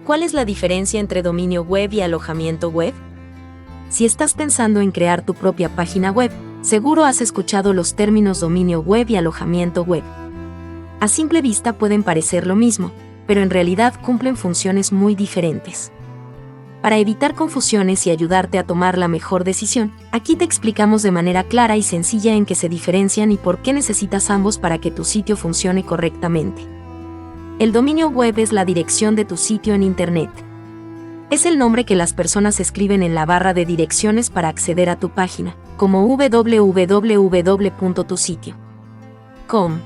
¿Cuál es la diferencia entre dominio web y alojamiento web? Si estás pensando en crear tu propia página web, seguro has escuchado los términos dominio web y alojamiento web. A simple vista pueden parecer lo mismo, pero en realidad cumplen funciones muy diferentes. Para evitar confusiones y ayudarte a tomar la mejor decisión, aquí te explicamos de manera clara y sencilla en qué se diferencian y por qué necesitas ambos para que tu sitio funcione correctamente. El dominio web es la dirección de tu sitio en Internet. Es el nombre que las personas escriben en la barra de direcciones para acceder a tu página, como www.tusitio.com.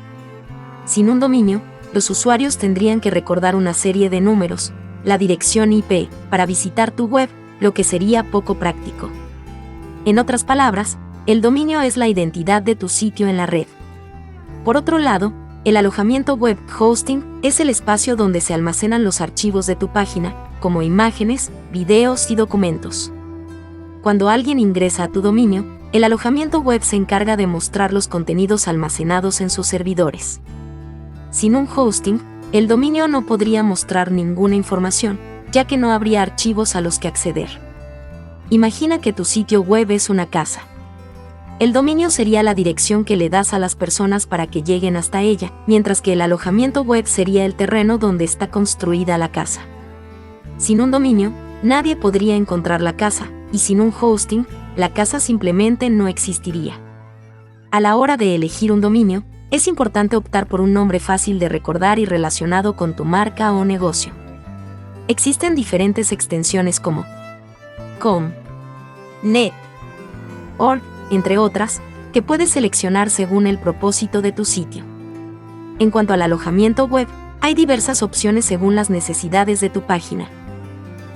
Sin un dominio, los usuarios tendrían que recordar una serie de números, la dirección IP, para visitar tu web, lo que sería poco práctico. En otras palabras, el dominio es la identidad de tu sitio en la red. Por otro lado, el alojamiento web hosting es el espacio donde se almacenan los archivos de tu página, como imágenes, videos y documentos. Cuando alguien ingresa a tu dominio, el alojamiento web se encarga de mostrar los contenidos almacenados en sus servidores. Sin un hosting, el dominio no podría mostrar ninguna información, ya que no habría archivos a los que acceder. Imagina que tu sitio web es una casa. El dominio sería la dirección que le das a las personas para que lleguen hasta ella, mientras que el alojamiento web sería el terreno donde está construida la casa. Sin un dominio, nadie podría encontrar la casa, y sin un hosting, la casa simplemente no existiría. A la hora de elegir un dominio, es importante optar por un nombre fácil de recordar y relacionado con tu marca o negocio. Existen diferentes extensiones como .com, .net, .org, entre otras, que puedes seleccionar según el propósito de tu sitio. En cuanto al alojamiento web, hay diversas opciones según las necesidades de tu página.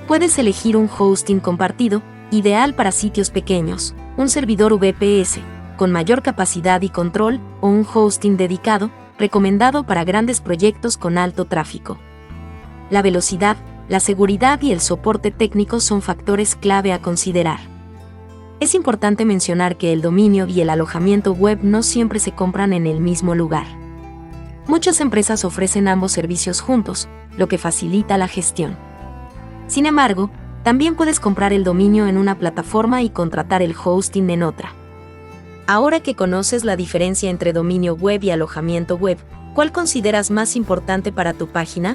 Puedes elegir un hosting compartido, ideal para sitios pequeños, un servidor VPS, con mayor capacidad y control, o un hosting dedicado, recomendado para grandes proyectos con alto tráfico. La velocidad, la seguridad y el soporte técnico son factores clave a considerar. Es importante mencionar que el dominio y el alojamiento web no siempre se compran en el mismo lugar. Muchas empresas ofrecen ambos servicios juntos, lo que facilita la gestión. Sin embargo, también puedes comprar el dominio en una plataforma y contratar el hosting en otra. Ahora que conoces la diferencia entre dominio web y alojamiento web, ¿cuál consideras más importante para tu página?